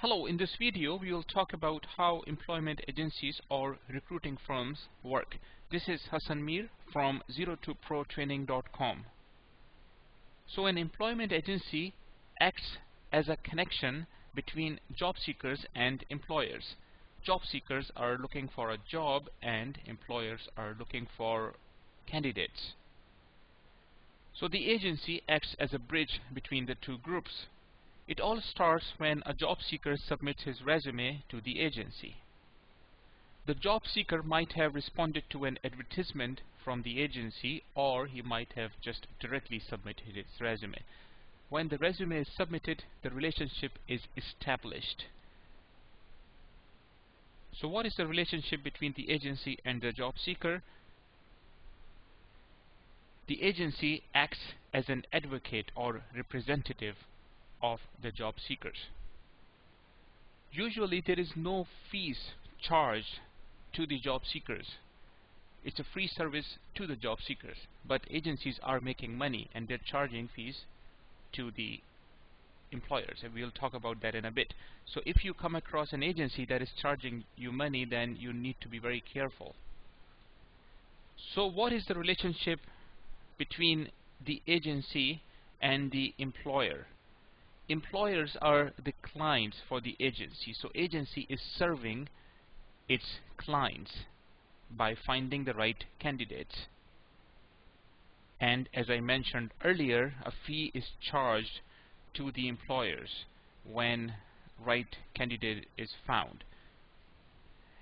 Hello, in this video we will talk about how employment agencies or recruiting firms work. This is Hassan Mir from 02protraining.com. So an employment agency acts as a connection between job seekers and employers. Job seekers are looking for a job and employers are looking for candidates. So the agency acts as a bridge between the two groups. It all starts when a job seeker submits his resume to the agency. The job seeker might have responded to an advertisement from the agency, or he might have just directly submitted his resume. When the resume is submitted, the relationship is established. So what is the relationship between the agency and the job seeker? The agency acts as an advocate or representative of the job seekers. Usually there is no fees charged to the job seekers. It's a free service to the job seekers, but agencies are making money and they're charging fees to the employers, and we'll talk about that in a bit. So if you come across an agency that is charging you money, then you need to be very careful. So what is the relationship between the agency and the employer? Employers are the clients for the agency, so agency is serving its clients by finding the right candidates. And as I mentioned earlier, a fee is charged to the employers when right candidate is found.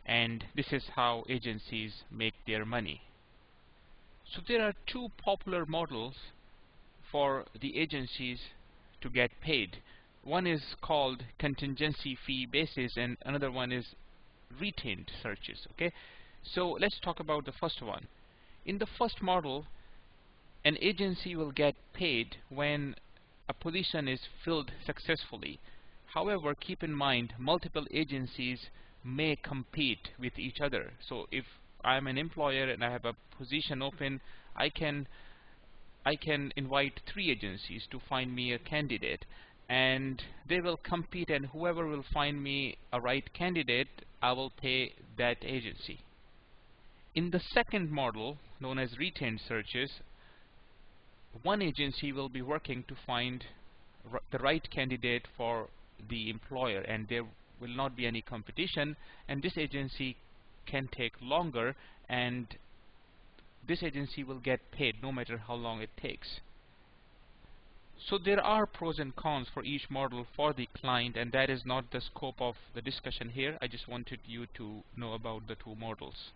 And this is how agencies make their money. So there are two popular models for the agencies to get paid. One is called Contingency Fee Basis and another one is retained searches. Okay, so let's talk about the first one. In the first model, an agency will get paid when a position is filled successfully. However, keep in mind, multiple agencies may compete with each other. So if I'm an employer and I have a position open, I can invite 3 agencies to find me a candidate, and they will compete, and whoever will find me a right candidate, I will pay that agency. In the second model, known as retained searches, one agency will be working to find the right candidate for the employer, and there will not be any competition, and this agency can take longer, and this agency will get paid no matter how long it takes. So there are pros and cons for each model for the client, and that is not the scope of the discussion here. I just wanted you to know about the two models.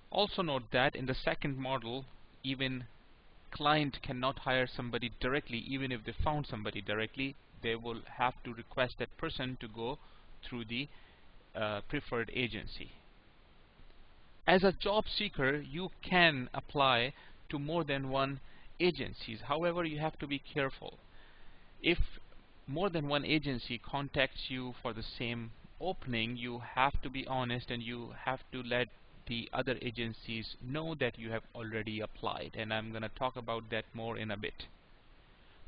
Also note that in the second model, even client cannot hire somebody directly. Even if they found somebody directly, they will have to request that person to go through the preferred agency. As a job seeker, you can apply to more than one agencies. However, you have to be careful. If more than one agency contacts you for the same opening, you have to be honest and you have to let the other agencies know that you have already applied, and I'm going to talk about that more in a bit.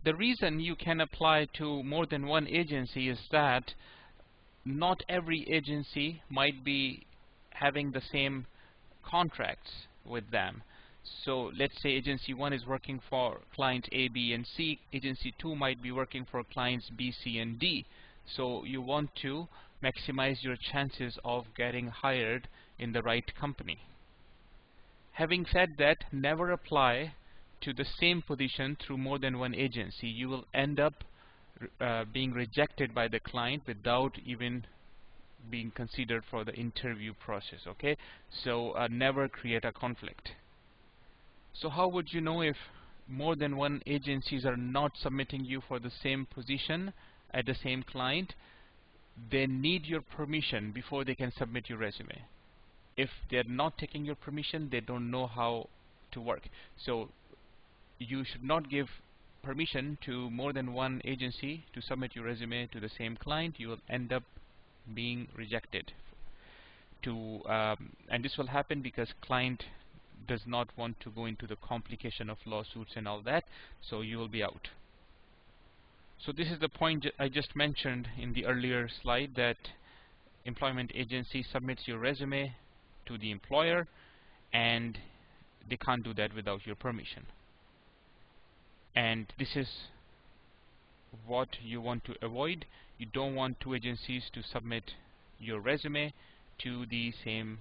The reason you can apply to more than one agency is that not every agency might be having the same contracts with them. So let's say agency 1 is working for client A, B and C, agency 2 might be working for clients B, C and D. So you want to maximize your chances of getting hired in the right company. Having said that, never apply to the same position through more than one agency. You will end up being rejected by the client without even being considered for the interview process. Okay, so never create a conflict. So how would you know if more than one agencies are not submitting you for the same position at the same client? They need your permission before they can submit your resume. If they're not taking your permission, they don't know how to work. So you should not give permission to more than one agency to submit your resume to the same client. You will end up being rejected. And this will happen because client does not want to go into the complication of lawsuits and all that, so you will be out. So this is the point I just mentioned in the earlier slide, that employment agency submits your resume to the employer and they can't do that without your permission. And this is what you want to avoid. You don't want two agencies to submit your resume to the same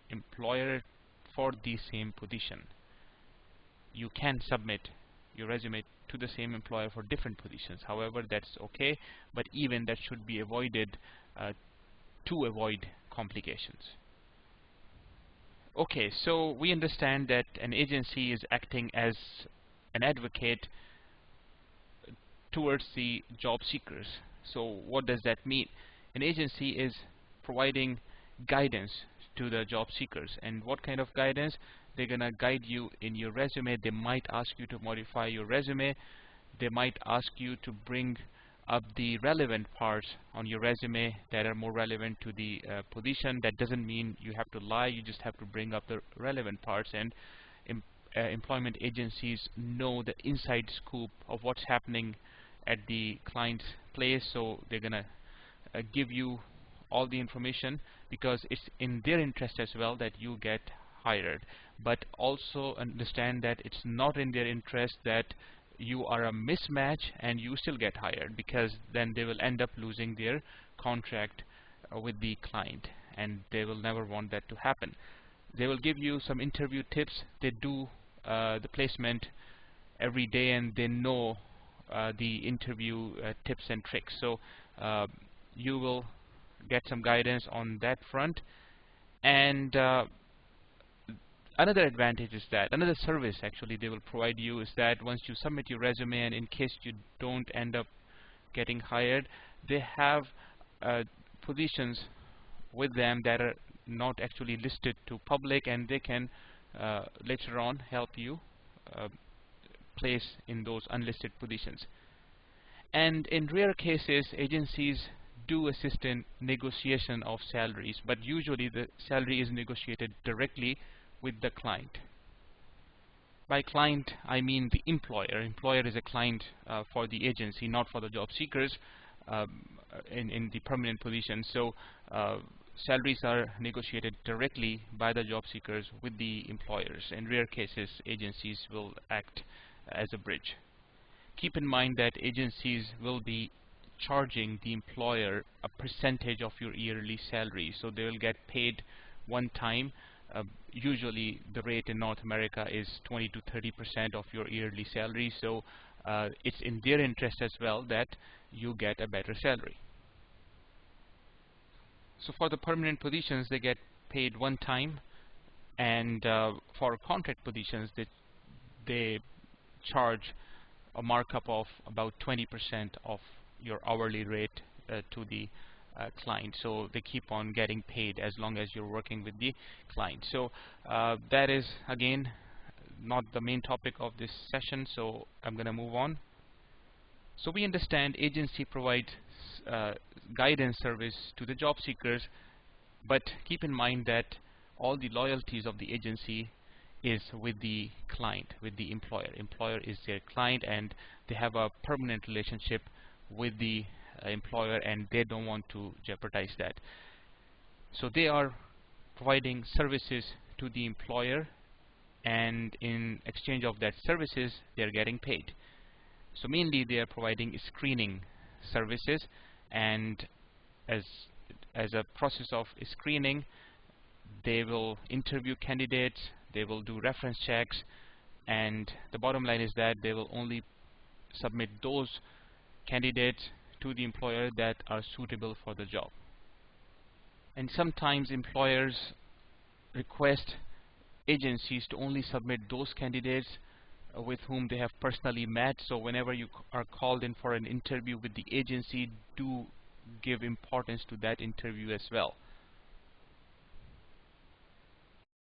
employer for the same position. You can submit your resume to the same employer for different positions. However, that's okay, but even that should be avoided to avoid complications. Okay, so we understand that an agency is acting as an advocate towards the job seekers. So what does that mean? An agency is providing guidance to the job seekers. And what kind of guidance? They're gonna guide you in your resume. They might ask you to modify your resume. They might ask you to bring up the relevant parts on your resume that are more relevant to the position. That doesn't mean you have to lie. You just have to bring up the relevant parts. And employment agencies know the inside scoop of what's happening at the client's place, so they're gonna give you all the information, because it's in their interest as well that you get hired. But also understand that it's not in their interest that you are a mismatch and you still get hired, because then they will end up losing their contract with the client, and they will never want that to happen. They will give you some interview tips. They do the placement every day, and they know the interview tips and tricks. So you will get some guidance on that front. And another advantage is that, another service actually they will provide you, is that once you submit your resume and in case you don't end up getting hired, they have positions with them that are not actually listed to public, and they can later on help you place in those unlisted positions. And in rare cases, agencies do assist in negotiation of salaries, but usually the salary is negotiated directly with the client. By client, I mean the employer. Employer is a client for the agency, not for the job seekers in the permanent position. So salaries are negotiated directly by the job seekers with the employers. In rare cases, agencies will act as a bridge. Keep in mind that agencies will be charging the employer a percentage of your yearly salary, so they will get paid one time. Usually the rate in North America is 20 to 30% of your yearly salary, so it's in their interest as well that you get a better salary. So for the permanent positions, they get paid one time, and for contract positions, they charge a markup of about 20% of your hourly rate to the client. So they keep on getting paid as long as you're working with the client. So that is again not the main topic of this session, so I'm gonna move on. So we understand agency provides guidance service to the job seekers, but keep in mind that all the loyalties of the agency is with the client, with the employer. Employer is their client, and they have a permanent relationship with the employer, and they don't want to jeopardize that. So they are providing services to the employer, and in exchange of that services, they are getting paid. So mainly they are providing screening services, and as a process of screening, they will interview candidates, they will do reference checks, and the bottom line is that they will only submit those candidates to the employer that are suitable for the job. And sometimes employers request agencies to only submit those candidates with whom they have personally met. So whenever you are called in for an interview with the agency, do give importance to that interview as well.